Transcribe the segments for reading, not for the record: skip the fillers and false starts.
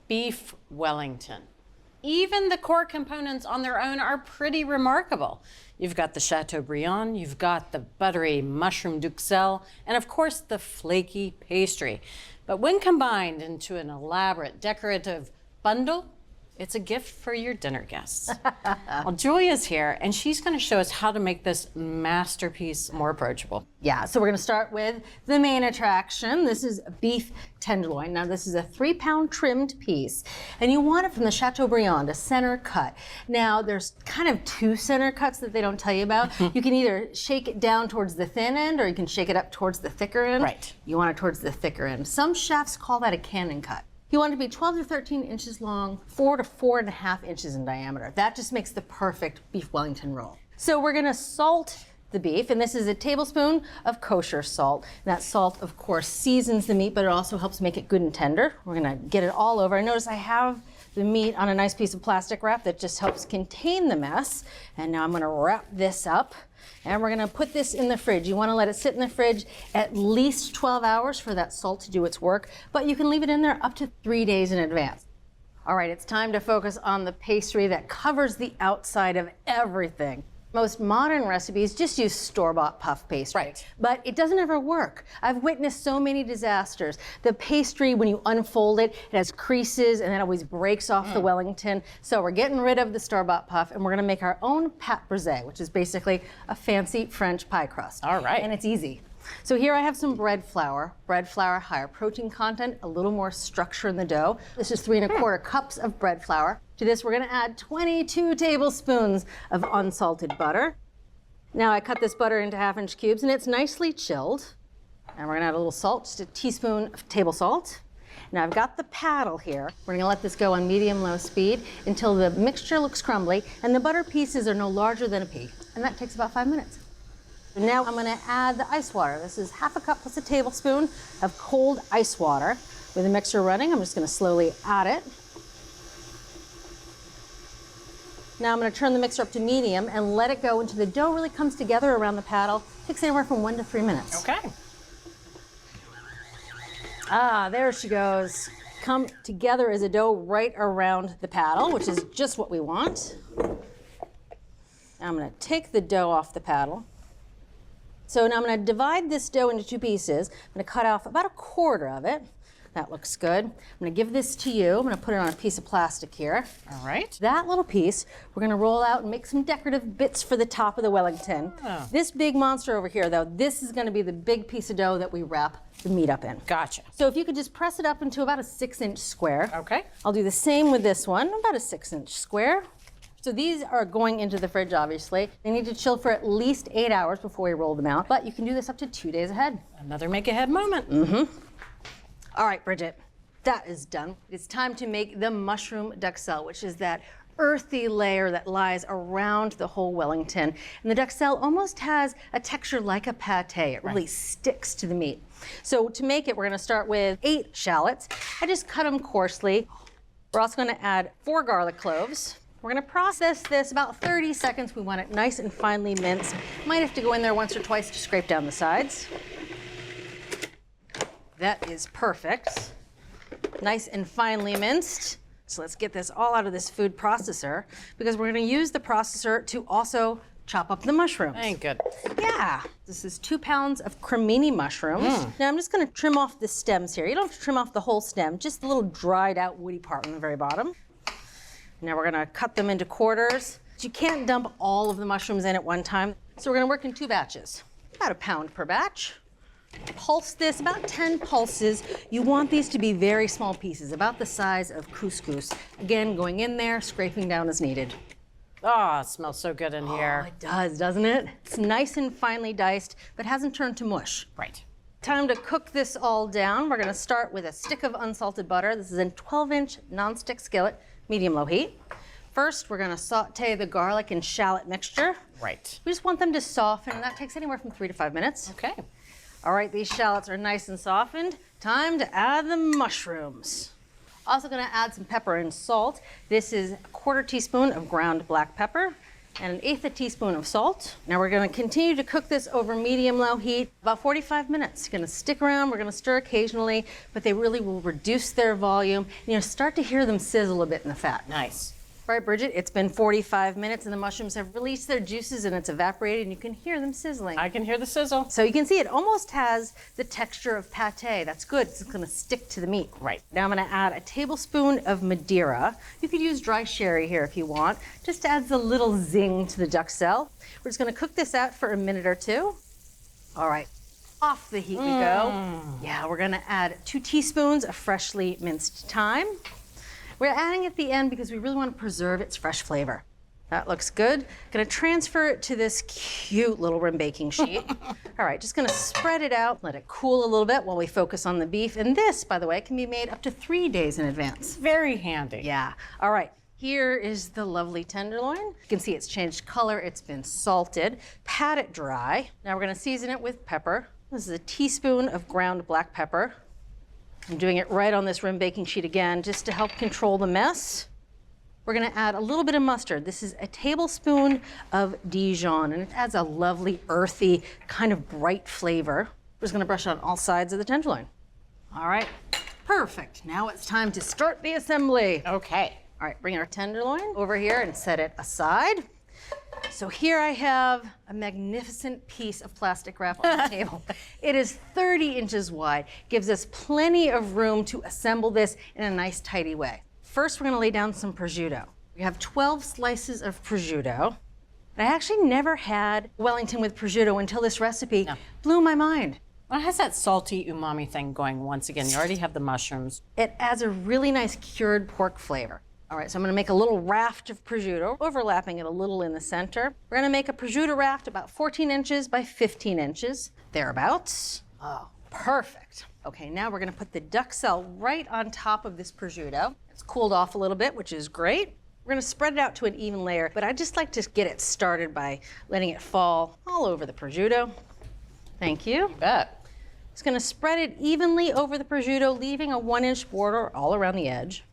beef Wellington. Even the core components on their own are pretty remarkable. You've got the Chateaubriand, you've got the buttery mushroom duxelles, and of course the flaky pastry. But when combined into an elaborate decorative bundle, it's a gift for your dinner guests. Well, Julia's here, and she's going to show us how to make this masterpiece more approachable. Yeah, so we're going to start with the main attraction. This is beef tenderloin. Now, this is a 3-pound trimmed piece, and you want it from the Chateaubriand, a center cut. Now, there's kind of 2 center cuts that they don't tell you about. You can either shake it down towards the thin end, or you can shake it up towards the thicker end. Right. You want it towards the thicker end. Some chefs call that a cannon cut. You want it to be 12 to 13 inches long, 4 to 4.5 inches in diameter. That just makes the perfect beef Wellington roll. So we're gonna salt the beef, and this is a tablespoon of kosher salt. And that salt, of course, seasons the meat, but it also helps make it good and tender. We're gonna get it all over. Notice I have the meat on a nice piece of plastic wrap that just helps contain the mess. And now I'm gonna wrap this up, and we're gonna put this in the fridge. You wanna let it sit in the fridge at least 12 hours for that salt to do its work, but you can leave it in there up to 3 days in advance. All right, it's time to focus on the pastry that covers the outside of everything. Most modern recipes just use store-bought puff pastry. Right. But it doesn't ever work. I've witnessed so many disasters. The pastry, when you unfold it, it has creases and it always breaks off the Wellington. So we're getting rid of the store-bought puff, and we're gonna make our own pâte brisée, which is basically a fancy French pie crust. All right. And it's easy. So here I have some bread flour. Bread flour, higher protein content, a little more structure in the dough. This is 3 1/4 cups of bread flour. To this, we're gonna add 22 tablespoons of unsalted butter. Now I cut this butter into 1/2-inch cubes, and it's nicely chilled. And we're gonna add a little salt, just a teaspoon of table salt. Now I've got the paddle here. We're gonna let this go on medium-low speed until the mixture looks crumbly and the butter pieces are no larger than a pea. And that takes about 5 minutes. Now I'm gonna add the ice water. This is 1/2 cup plus a tablespoon of cold ice water. With the mixture running, I'm just gonna slowly add it. Now I'm gonna turn the mixer up to medium and let it go until the dough really comes together around the paddle. It takes anywhere from 1 to 3 minutes. Okay. Ah, there she goes. Come together as a dough right around the paddle, which is just what we want. Now I'm gonna take the dough off the paddle. So now I'm gonna divide this dough into 2 pieces. I'm gonna cut off about 1/4 of it. That looks good. I'm gonna give this to you. I'm gonna put it on a piece of plastic here. All right. That little piece, we're gonna roll out and make some decorative bits for the top of the Wellington. Oh. This big monster over here, though, this is gonna be the big piece of dough that we wrap the meat up in. Gotcha. So if you could just press it up into about a 6-inch square. Okay. I'll do the same with this one, about a 6-inch square. So these are going into the fridge, obviously. They need to chill for at least 8 hours before we roll them out, but you can do this up to 2 days ahead. Another make-ahead moment. All right, Bridget, that is done. It's time to make the mushroom duxelle, which is that earthy layer that lies around the whole Wellington. And the duxelle almost has a texture like a pate. It really sticks to the meat. So to make it, we're gonna start with 8 shallots. I just cut them coarsely. We're also gonna add 4 garlic cloves. We're gonna process this about 30 seconds. We want it nice and finely minced. Might have to go in there once or twice to scrape down the sides. That is perfect. Nice and finely minced. So let's get this all out of this food processor, because we're gonna use the processor to also chop up the mushrooms. Ain't good. Yeah, this is 2 pounds of cremini mushrooms. Now I'm just gonna trim off the stems here. You don't have to trim off the whole stem, just the little dried out woody part on the very bottom. Now we're gonna cut them into quarters. You can't dump all of the mushrooms in at one time, so we're gonna work in 2 batches, about 1 pound per batch. Pulse this, about 10 pulses. You want these to be very small pieces, about the size of couscous. Again, going in there, scraping down as needed. Oh, it smells so good in Oh, here. it does, doesn't it? It's nice and finely diced, but hasn't turned to mush. Right. Time to cook this all down. We're gonna start with a stick of unsalted butter. This is a 12-inch nonstick skillet, medium-low heat. First, we're gonna saute the garlic and shallot mixture. Right. We just want them to soften, and that takes anywhere from 3 to 5 minutes. Okay. All right, these shallots are nice and softened. Time to add the mushrooms. Also gonna add some pepper and salt. This is a 1/4 teaspoon of ground black pepper. and 1/8 teaspoon of salt. Now we're gonna continue to cook this over medium-low heat, about 45 minutes. You're gonna stick around, we're gonna stir occasionally, but they really will reduce their volume. And you'll start to hear them sizzle a bit in the fat. Nice. All right, Bridget, it's been 45 minutes and the mushrooms have released their juices and it's evaporated and you can hear them sizzling. I can hear the sizzle. So you can see it almost has the texture of pate. That's good, it's gonna stick to the meat. Right. Now I'm gonna add a tablespoon of Madeira. You could use dry sherry here if you want. Just adds a little zing to the duxelle. We're just gonna cook this out for a minute or two. All right, off the heat we go. Yeah, we're gonna add 2 teaspoons of freshly minced thyme. We're adding at the end because we really want to preserve its fresh flavor. That looks good. Gonna transfer it to this cute little rim baking sheet. All right, just gonna spread it out, let it cool a little bit while we focus on the beef. And this, by the way, can be made up to 3 days in advance. Very handy. Yeah, all right. Here is the lovely tenderloin. You can see it's changed color, it's been salted. Pat it dry. Now we're gonna season it with pepper. This is a teaspoon of ground black pepper. I'm doing it right on this rim baking sheet again, just to help control the mess. We're gonna add a little bit of mustard. This is a tablespoon of Dijon, and it adds a lovely, earthy, kind of bright flavor. We're just gonna brush it on all sides of the tenderloin. All right, perfect. Now it's time to start the assembly. Okay. All right, bring our tenderloin over here and set it aside. So here I have a magnificent piece of plastic wrap on the table. It is 30 inches wide, gives us plenty of room to assemble this in a nice, tidy way. First, we're gonna lay down some prosciutto. We have 12 slices of prosciutto. I actually never had Wellington with prosciutto until this recipe blew my mind. Well, it has that salty umami thing going once again. You already have the mushrooms. It adds a really nice cured pork flavor. All right, so I'm gonna make a little raft of prosciutto, overlapping it a little in the center. We're gonna make a prosciutto raft about 14 inches by 15 inches, thereabouts. Oh, perfect. Okay, now we're gonna put the duxelle right on top of this prosciutto. It's cooled off a little bit, which is great. We're gonna spread it out to an even layer, but I just like to get it started by letting it fall all over the prosciutto. Thank you. You bet. Just gonna spread it evenly over the prosciutto, leaving a 1-inch border all around the edge.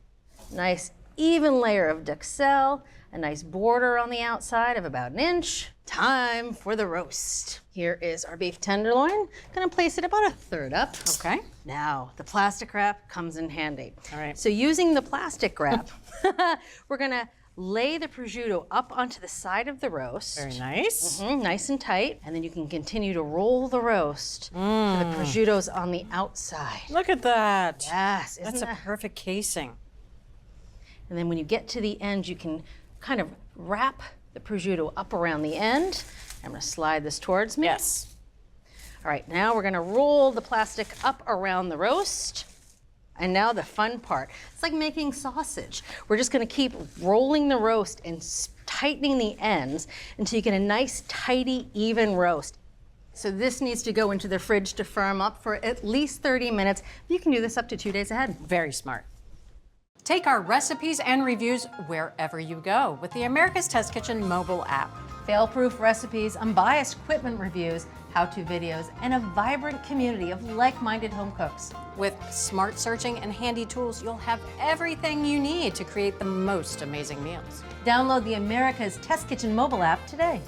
Nice even layer of duxelle, a nice border on the outside of about 1 inch. Time for the roast. Here is our beef tenderloin. Gonna place it about 1/3 up. Okay. Now, the plastic wrap comes in handy. All right. So using the plastic wrap, we're gonna lay the prosciutto up onto the side of the roast. Very nice. Nice and tight. And then you can continue to roll the roast so the prosciutto's on the outside. Look at that. Yes, isn't That's a that? perfect casing. And then when you get to the end, you can kind of wrap the prosciutto up around the end. I'm gonna slide this towards me. Yes. All right, now we're gonna roll the plastic up around the roast. And now the fun part. It's like making sausage. We're just gonna keep rolling the roast and tightening the ends until you get a nice, tidy, even roast. So this needs to go into the fridge to firm up for at least 30 minutes. You can do this up to 2 days ahead. Very smart. Take our recipes and reviews wherever you go with the America's Test Kitchen mobile app. Fail-proof recipes, unbiased equipment reviews, how-to videos, and a vibrant community of like-minded home cooks. With smart searching and handy tools, you'll have everything you need to create the most amazing meals. Download the America's Test Kitchen mobile app today.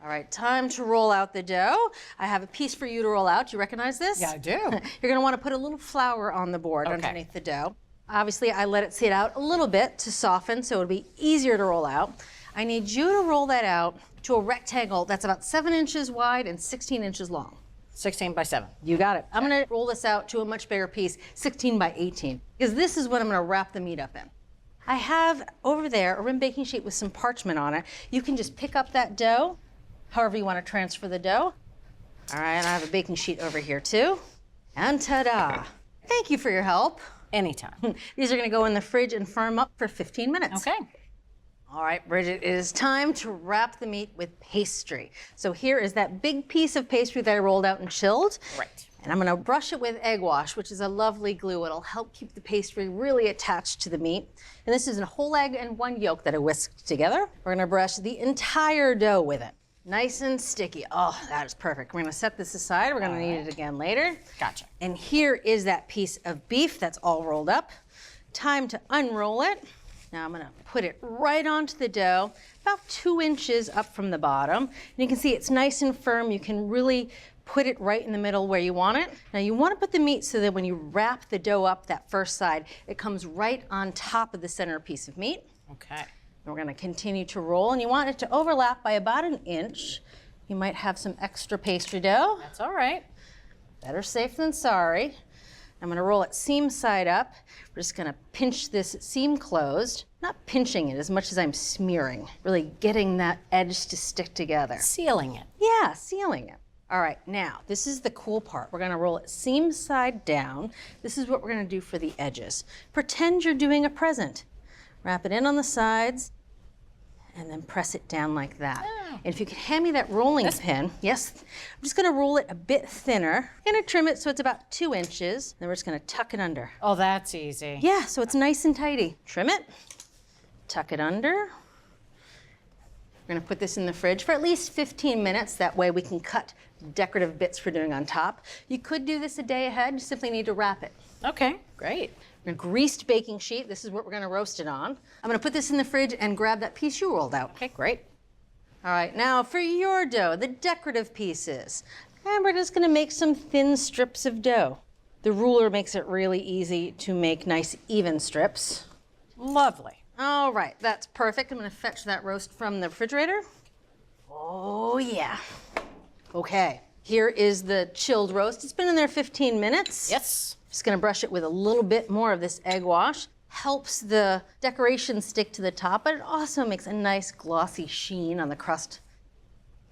All right, time to roll out the dough. I have a piece for you to roll out. You recognize this? Yeah, I do. You're gonna wanna put a little flour on the board underneath the dough. Obviously, I let it sit out a little bit to soften so it'll be easier to roll out. I need you to roll that out to a rectangle that's about 7 inches wide and 16 inches long. 16 by 7. You got it. I'm gonna roll this out to a much bigger piece, 16 by 18, because this is what I'm gonna wrap the meat up in. I have over there a rim baking sheet with some parchment on it. You can just pick up that dough, however you wanna transfer the dough. All right, I have a baking sheet over here too. And ta-da. Thank you for your help. Anytime. These are gonna go in the fridge and firm up for 15 minutes. Okay. All right, Bridget, it is time to wrap the meat with pastry. So here is that big piece of pastry that I rolled out and chilled. Right. And I'm gonna brush it with egg wash, which is a lovely glue. It'll help keep the pastry really attached to the meat. And this is a whole egg and 1 yolk that I whisked together. We're gonna brush the entire dough with it. Nice and sticky. Oh, that is perfect. We're gonna set this aside. We're gonna need it again later. Gotcha. And here is that piece of beef that's all rolled up. Time to unroll it. Now I'm gonna put it right onto the dough, about 2 inches up from the bottom. And you can see it's nice and firm. You can really put it right in the middle where you want it. Now you want to put the meat so that when you wrap the dough up that first side, it comes right on top of the center piece of meat. Okay. And we're going to continue to roll, and you want it to overlap by about 1 inch. You might have some extra pastry dough. That's all right. Better safe than sorry. I'm going to roll it seam side up. We're just going to pinch this seam closed. Not pinching it as much as I'm smearing, really getting that edge to stick together. Sealing it. Yeah, sealing it. All right, now, this is the cool part. We're gonna roll it seam side down. This is what we're gonna do for the edges. Pretend you're doing a present. Wrap it in on the sides, and then press it down like that. Oh. And if you could hand me that rolling pin, yes, I'm just gonna roll it a bit thinner. I'm gonna trim it so it's about 2 inches. Then we're just gonna tuck it under. Oh, that's easy. Yeah, so it's nice and tidy. Trim it, tuck it under. We're gonna put this in the fridge for at least 15 minutes. That way we can cut decorative bits for doing on top. You could do this a day ahead. You simply need to wrap it. Okay, great. A greased baking sheet. This is what we're gonna roast it on. I'm gonna put this in the fridge and grab that piece you rolled out. Okay, great. All right, now for your dough, the decorative pieces. And we're just gonna make some thin strips of dough. The ruler makes it really easy to make nice even strips. Lovely. All right, that's perfect. I'm gonna fetch that roast from the refrigerator. Oh yeah. Okay, here is the chilled roast. It's been in there 15 minutes. Yes. Just gonna brush it with a little bit more of this egg wash. Helps the decoration stick to the top, but it also makes a nice glossy sheen on the crust.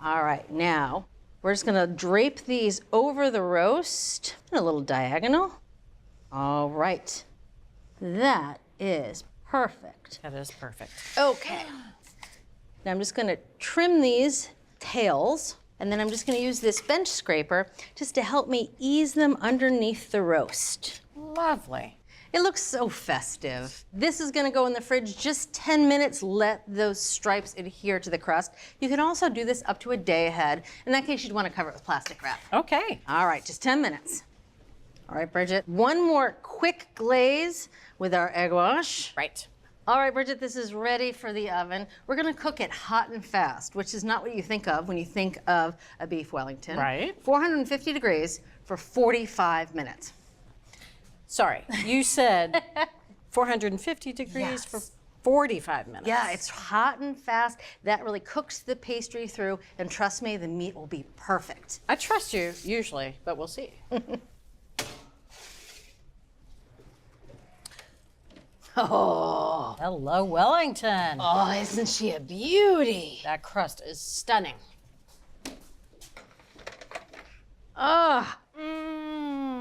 All right, now we're just gonna drape these over the roast in a little diagonal. All right, that is perfect. That is perfect. Okay. Now I'm just gonna trim these tails, and then I'm just gonna use this bench scraper just to help me ease them underneath the roast. Lovely. It looks so festive. This is gonna go in the fridge just 10 minutes, let those stripes adhere to the crust. You can also do this up to a day ahead. In that case, you'd wanna cover it with plastic wrap. Okay. All right, just 10 minutes. All right, Bridget, one more quick glaze with our egg wash. Right. All right, Bridget, this is ready for the oven. We're gonna cook it hot and fast, which is not what you think of when you think of a beef Wellington. Right. 450 degrees for 45 minutes. Sorry, you said 450 degrees Yes. for 45 minutes. Yeah, it's hot and fast. That really cooks the pastry through, and trust me, the meat will be perfect. I trust you usually, but we'll see. Oh, Hello, Wellington. oh, isn't she a beauty? That crust is stunning. Ah,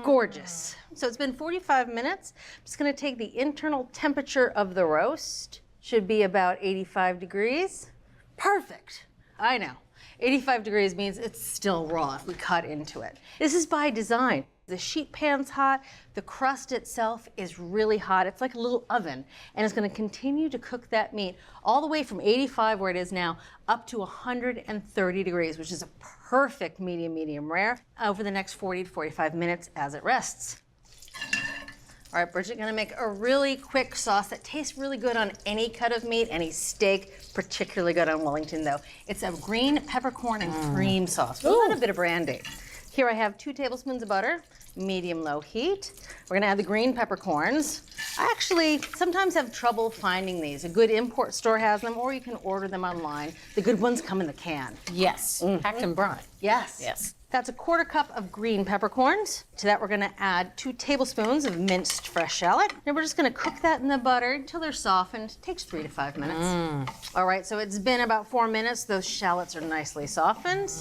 gorgeous. So it's been 45 minutes. I'm just gonna take the internal temperature of the roast. Should be about 85 degrees. Perfect. I know. 85 degrees means it's still raw if we cut into it. This is by design. The sheet pan's hot, the crust itself is really hot. It's like a little oven, and it's gonna continue to cook that meat all the way from 85, where it is now, up to 130 degrees, which is a perfect medium rare, over the next 40 to 45 minutes as it rests. All right, Bridget, gonna make a really quick sauce that tastes really good on any cut of meat, any steak, particularly good on Wellington though. It's a green peppercorn and cream sauce with a little bit of brandy. Here I have 2 tablespoons of butter, medium-low heat. We're gonna add the green peppercorns. I actually sometimes have trouble finding these. A good import store has them, or you can order them online. The good ones come in the can. Yes, packed and brine. Yes. Yes. That's a 1/4 cup of green peppercorns. To that, we're gonna add 2 tablespoons of minced fresh shallot. And we're just gonna cook that in the butter until they're softened. It takes 3 to 5 minutes. All right, so it's been about 4 minutes. Those shallots are nicely softened.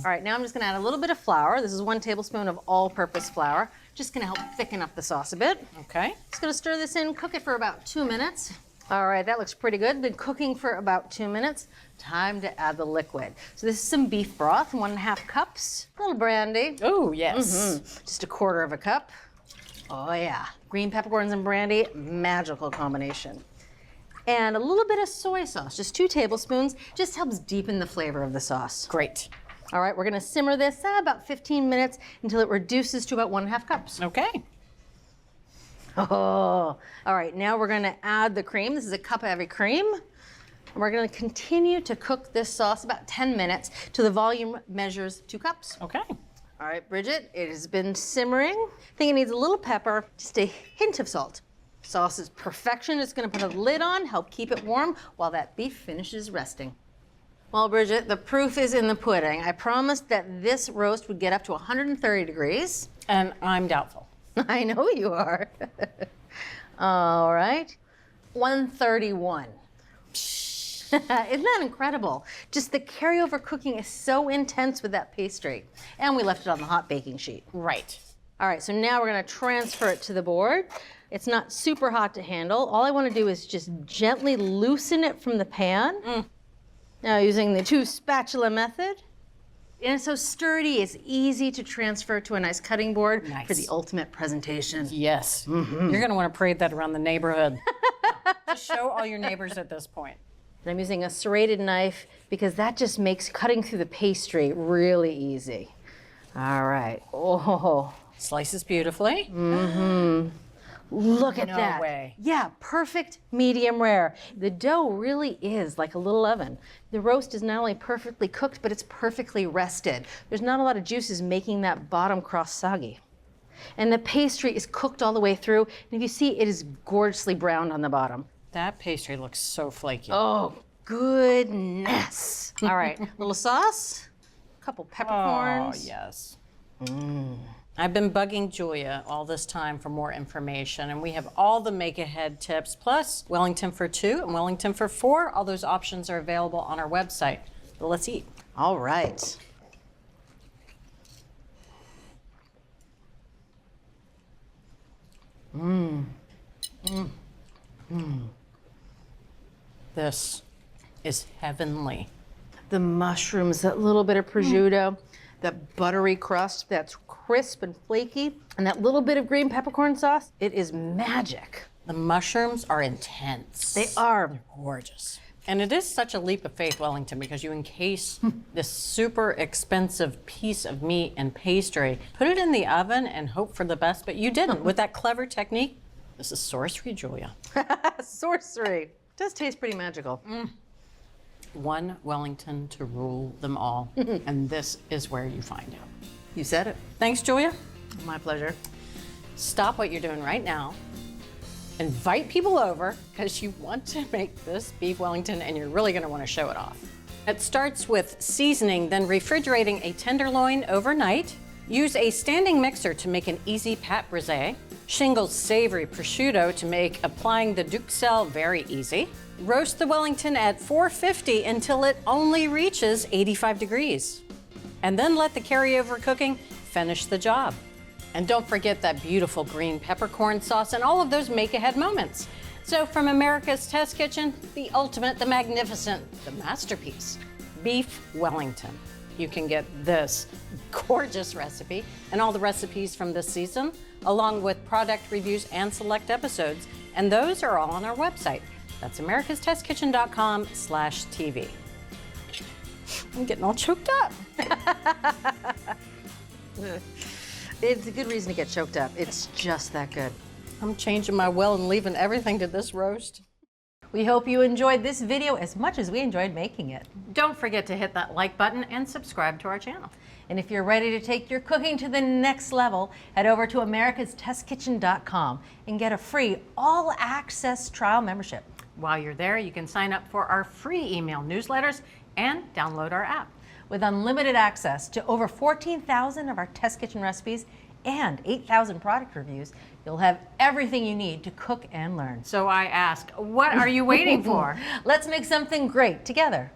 All right, now I'm just gonna add a little bit of flour. This is 1 tablespoon of all-purpose flour. Just gonna help thicken up the sauce a bit. Okay. Just gonna stir this in, cook it for about 2 minutes. All right, that looks pretty good. Been cooking for about 2 minutes. Time to add the liquid. So this is some beef broth, 1½ cups. A little brandy. Oh, yes. Just 1/4 cup. Oh yeah, green peppercorns and brandy, magical combination. And a little bit of soy sauce, just 2 tablespoons, just helps deepen the flavor of the sauce. Great. All right, we're gonna simmer this about 15 minutes until it reduces to about 1½ cups. Okay. Oh, all right, now we're gonna add the cream. This is a cup of heavy cream. And we're gonna continue to cook this sauce about 10 minutes till the volume measures 2 cups. Okay. All right, Bridget, it has been simmering. I think it needs a little pepper, just a hint of salt. Sauce is perfection. Just gonna put a lid on, help keep it warm while that beef finishes resting. Well, Bridget, the proof is in the pudding. I promised that this roast would get up to 130 degrees. And I'm doubtful. I know you are. All right, 131. Isn't that incredible? Just the carryover cooking is so intense with that pastry. And we left it on the hot baking sheet. Right. All right, so now we're gonna transfer it to the board. It's not super hot to handle. All I wanna do is just gently loosen it from the pan. Now using the 2 spatula method. And it's so sturdy, it's easy to transfer to a nice cutting board for the ultimate presentation. Yes. You're going to want to parade that around the neighborhood. Just show all your neighbors at this point. And I'm using a serrated knife because that just makes cutting through the pastry really easy. All right. Oh. Slices beautifully. Look at No that. way. Yeah, perfect medium rare. The dough really is like a little oven. The roast is not only perfectly cooked, but it's perfectly rested. There's not a lot of juices making that bottom crust soggy. And the pastry is cooked all the way through. And if you see, it is gorgeously browned on the bottom. That pastry looks so flaky. Oh, goodness. All right, little sauce, a couple peppercorns. Oh, yes. I've been bugging Julia all this time for more information, and we have all the make-ahead tips, plus Wellington for 2 and Wellington for 4. All those options are available on our website. But let's eat. All right. This is heavenly. The mushrooms, that little bit of prosciutto, that buttery crust that's crisp and flaky, and that little bit of green peppercorn sauce. It is magic. The mushrooms are intense. They are. Gorgeous. And it is such a leap of faith, Wellington, because you encase this super expensive piece of meat and pastry, put it in the oven and hope for the best, but you didn't. With that clever technique, this is sorcery, Julia. Sorcery. It does taste pretty magical. One Wellington to rule them all, and this is where you find out. You said it. Thanks, Julia. My pleasure. Stop what you're doing right now. Invite people over because you want to make this beef Wellington and you're really going to want to show it off. It starts with seasoning, then refrigerating a tenderloin overnight. Use a standing mixer to make an easy pâte brisée. Shingle savory prosciutto to make applying the duxelles very easy. Roast the Wellington at 450 until it only reaches 85 degrees. And then let the carryover cooking finish the job. And don't forget that beautiful green peppercorn sauce and all of those make-ahead moments. So from America's Test Kitchen, the ultimate, the magnificent, the masterpiece, beef Wellington. You can get this gorgeous recipe and all the recipes from this season, along with product reviews and select episodes. And those are all on our website. That's americastestkitchen.com/TV. I'm getting all choked up. It's a good reason to get choked up. It's just that good. I'm changing my will and leaving everything to this roast. We hope you enjoyed this video as much as we enjoyed making it. Don't forget to hit that like button and subscribe to our channel. And if you're ready to take your cooking to the next level, head over to americastestkitchen.com and get a free all-access trial membership. While you're there, you can sign up for our free email newsletters and download our app. With unlimited access to over 14,000 of our test kitchen recipes and 8,000 product reviews, you'll have everything you need to cook and learn. So I ask, what are you waiting for? Let's make something great together.